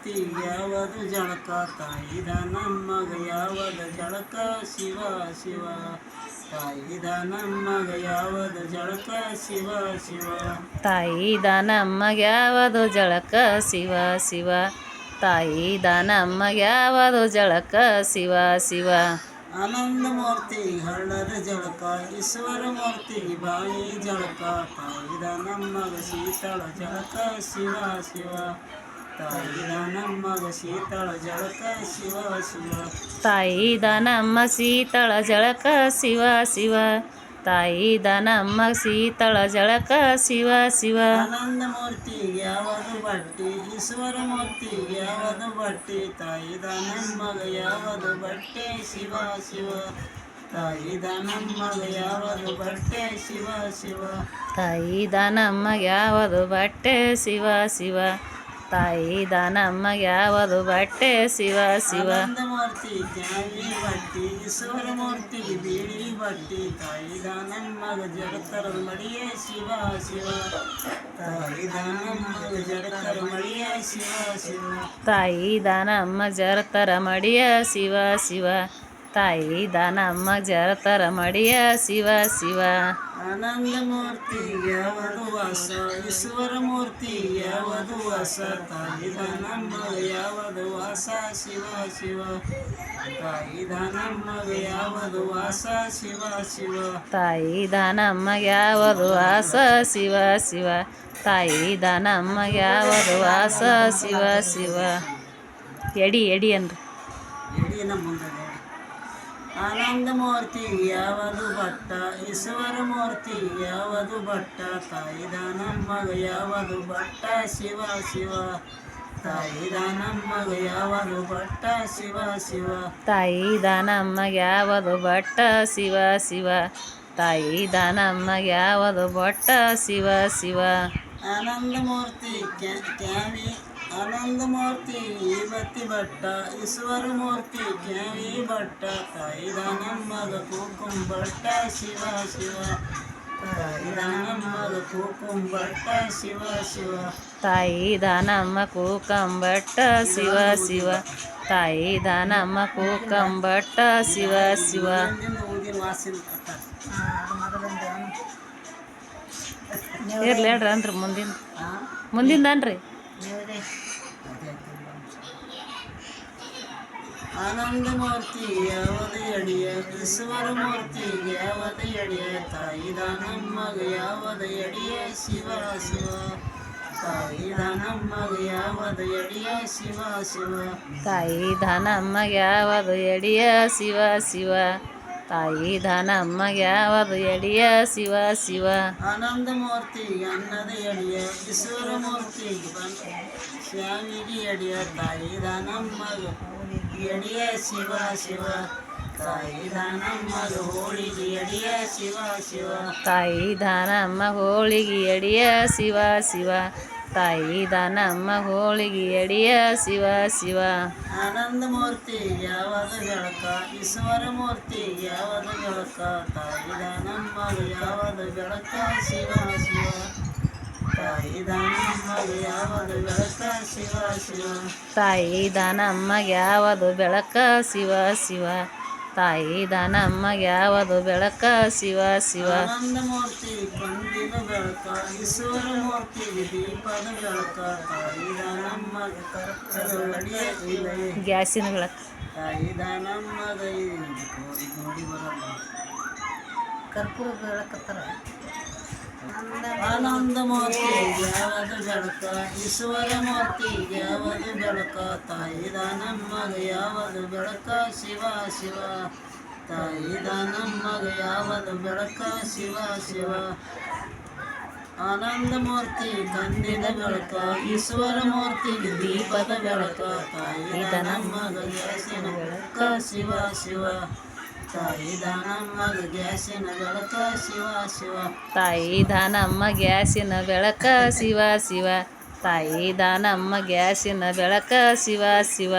ಮೂರ್ತಿ ಯಾವದು ಜಳಕ ತಾಯಿದ ನಮ್ಮಗ ಯಾವದ ಜಳಕ ಶಿವ ಶಿವ ತಾಯಿದ ನಮ್ಮಗ ಯಾವದು ಜಳಕ ಶಿವ ಶಿವ ತಾಯಿದ ನಮ್ಮಗ ಯಾವದು ಜಳಕ ಶಿವ ಶಿವ ತಾಯಿದ ನಮ್ಮಗ ಯಾವದು ಜಳಕ ಶಿವ ಶಿವ ಆನಂದ ಮೂರ್ತಿ ಹಳ್ಳದ ಜಳಕ ಈಶ್ವರ ಮೂರ್ತಿ ಬಾಯಿ ಜಳಕ ತಾಯಿದ ನಮ್ಮಗ ಶೀತಳ ಜಳಕ ಶಿವ ಶಿವ ತಾಯಿದ ನಮ್ಮಗ ಶೀತಳ ಜಳಕ ಶಿವ ಶಿವ ತಾಯಿದ ನಮ್ಮ ಶೀತಳ ಜಳಕ ಶಿವ ಶಿವ ತಾಯಿದ ನಮ್ಮ ಶೀತಳ ಜಳಕ ಶಿವ ಶಿವ ಆನಂದ ಮೂರ್ತಿ ಯಾವದು ಬಟ್ಟಿ ಈಶ್ವರ ಮೂರ್ತಿ ಯಾವದು ಬಟ್ಟಿ ತಾಯಿದ ನಮ್ಮಗ ಯಾವದು ಬಟ್ಟೆ ಶಿವ ಶಿವ ತಾಯಿದ ನಮ್ಮಗ ಯಾವದು ಬಟ್ಟೆ ಶಿವ ಶಿವ ತಾಯಿದ ನಮ್ಮಗ ಯಾವದು ಬಟ್ಟೆ ಶಿವ ಶಿವ ತಾಯಿದ ನಮ್ಮಗ ಯಾವದು ಬಟ್ಟೆ ಶಿವ ಶಿವ ಆನಂದ ಮೂರ್ತಿ ತ್ಯಾವಿ ಬಟ್ಟಿ ಈಶ್ವರ ಮೂರ್ತಿಗೆ ಬೀಳಿ ಬಟ್ಟಿ ತಾಯಿದ ನಮ್ಮಗ ಜಗತ್ತರ ಮಡಿಯೇ ಶಿವ ಶಿವ ತಾಯಿದ ನಮ್ಮಗ ಜಗತ್ತರ ಮಡಿಯ ಶಿವ ಶಿವ ತಾಯಿದ ನಮ್ಮ ಜರತರ ಮಡಿಯ ಶಿವ ಶಿವ ತಾಯಿದ ನಮ್ಮ ಜರತರ ಮಡಿಯ ಶಿವ ಶಿವ ಆನಂದ ಮೂರ್ತಿ ಯಾವದು ವಾಸ ಈಶ್ವರ ಮೂರ್ತಿ ಯಾವದು ವಾಸ ತಾಯಿದ ನಮ್ಮಗ ಯಾವದು ವಾಸ ಶಿವ ಶಿವ ತಾಯಿದ ನಮ್ಮಗ ಯಾವದು ವಾಸ ಶಿವ ಶಿವ ತಾಯಿದ ನಮ್ಮಗ ಯಾವದು ವಾಸ ಶಿವ ಶಿವ ತಾಯಿದ ನಮ್ಮಗ ಯಾವದು ವಾಸ ಶಿವ ಶಿವ ಎಡಿ ಎಡಿ ಅನ್ರಿ ಎಡಿನ ಮುಂದೆ ಆನಂದ ಮೂರ್ತಿ ಯಾವದು ಭಟ್ಟ ಈಶ್ವರ ಮೂರ್ತಿ ಯಾವದು ಭಟ್ಟ ತಾಯಿದ ನಮ್ಮಗ ಯಾವದು ಭಟ್ಟ ಶಿವ ಶಿವ ತಾಯಿದ ನಮ್ಮಗ ಯಾವದು ಭಟ್ಟ ಶಿವ ಶಿವ ತಾಯಿದ ನಮ್ಮಗ ಯಾವದು ಭಟ್ಟ ಶಿವ ಶಿವ ತಾಯಿದ ನಮ್ಮಗ ಯಾವದು ಭಟ್ಟ ಶಿವ ಶಿವ ಆನಂದ ಮೂರ್ತಿ ಕ್ಯಾವಿ ಆನಂದ ಮೂರ್ತಿ ಈವತ್ತಿ ಭಟ್ಟ ಈಶ್ವರ ಮೂರ್ತಿ ಕ್ಯಾವಿ ಭಟ್ಟ ತಾಯಿದ ನಮ್ಮಗ ಕುಕುಂ ಭಟ್ಟ ಶಿವ ಶಿವ ತಾಯಿದ ನಮ್ಮಗ ಕುಕುಂ ಭಟ್ಟ ಶಿವ ಶಿವ ತಾಯಿದ ನಮ್ಮ ಕೂಕಂಬಟ್ಟ ಶಿವ ಶಿವ ತಾಯಿದ ನಮ್ಮ ಕೂಕಂಬಟ್ಟ ಶಿವ ಶಿವ ಊದಿನ ವಾಸನೆ ಇರ್ಲಿ ಹೇಳ್ರಿ ಅನ್ರಿ ಮುಂದಿಂದ ಅನ್ರಿ ಆನಂದ ಮೂರ್ತಿ ಯಾವದು ಎಡಿಯ ಈಶ್ವರ ಮೂರ್ತಿ ಯಾವದು ಎಡಿಯ ತಾಯಿದ ನಮ್ಮಗ ಯಾವದು ಎಡಿಯ ಶಿವ ಶಿವ ತಾಯಿದ ನಮ್ಮಗ ಯಾವದು ಎಡಿಯ ಶಿವ ಶಿವ ತಾಯಿದ ನಮ್ಮಗ ಯಾವದು ಎಡಿಯ ಶಿವ ಶಿವ ತಾಯಿದ ನಮ್ಮಗ ಯಾವದು ಎಡಿಯ ಶಿವ ಶಿವ ಆನಂದ ಮೂರ್ತಿ ಅನ್ನದ ಎಡಿಯ ಈಶ್ವರ ಮೂರ್ತಿ ಸ್ವಾಮಿಗೆ ಎಡಿಯ ತಾಯಿದ ನಮ್ಮಗ ಎಡಿಯ ಶಿವ ಶಿವ ತಾಯಿದ ನಮ್ಮಗ ಹೋಳಿಗೆ ಎಡಿಯ ಶಿವ ಶಿವ ತಾಯಿದ ನಮ್ಮ ಹೋಳಿಗೆ ಎಡಿಯ ಶಿವ ಶಿವ ತಾಯಿದ ನಮ್ಮ ಹೋಳಿಗೆ ಎಡಿಯ ಶಿವ ಶಿವ ಆನಂದ ಮೂರ್ತಿ ಯಾವದು ಬೆಳಕ ಈಶ್ವರ ಮೂರ್ತಿ ಯಾವದು ಬೆಳಕ ತಾಯಿದ ನಮ್ಮಗ ಯಾವದು ಬೆಳಕ ಶಿವ ಶಿವ ತಾಯಿದ ನಮ್ಮಗ ಯಾವದು ಬೆಳಕ ಶಿವ ಶಿವ ತಾಯಿದ ನಮ್ಮಗ ಯಾವದು ಬೆಳಕ ಶಿವ ಶಿವ ತಾಯಿದ ನಮ್ಮಗ ಯಾವದು ಬೆಳಕ ಶಿವ ಶಿವ ಆನಂದ ಮೂರ್ತಿ ಕಂದಿನ ಬೆಳಕ ಈಶ್ವರ ಮೂರ್ತಿಗೆ ದೀಪದ ಬೆಳಕ ತಾಯಿದ ನಮ್ಮಗ ಗ್ಯಾಸಿನ ಬೆಳಕ ತಾಯಿದ ನಮ್ಮಗ ನೋಡಿ ಬರಲ್ಲ ಕರ್ಪೂರ ಬೆಳಕತ್ತರ ಆನಂದ ಮೂರ್ತಿ ಯಾವದು ಬೆಳಕ ಈಶ್ವರ ಮೂರ್ತಿ ಯಾವದು ಬೆಳಕ ತಾಯಿದ ನಮ್ಮಗ ಯಾವದು ಬೆಳಕ ಶಿವ ಶಿವ ತಾಯಿದ ನಮ್ಮಗ ಯಾವದು ಬೆಳಕ ಶಿವ ಶಿವ ಆನಂದ ಮೂರ್ತಿ ಕಂದಿನ ಬೆಳಕ ಈಶ್ವರ ಮೂರ್ತಿಗೆ ದೀಪದ ಬೆಳಕ ತಾಯಿದ ನಮ್ಮಗ ಗ್ಯಾಸಿನ ಬೆಳಕ ಶಿವ ಶಿವ ತಾಯಿದ ನಮ್ಮಗ ಗ್ಯಾಸಿನ ಬೆಳಕ ಶಿವ ಶಿವ ತಾಯಿದ ನಮ್ಮ ಗ್ಯಾಸಿನ ಬೆಳಕ ಶಿವ ಶಿವ ತಾಯಿದ ನಮ್ಮ ಗ್ಯಾಸಿನ ಬೆಳಕ ಶಿವ ಶಿವ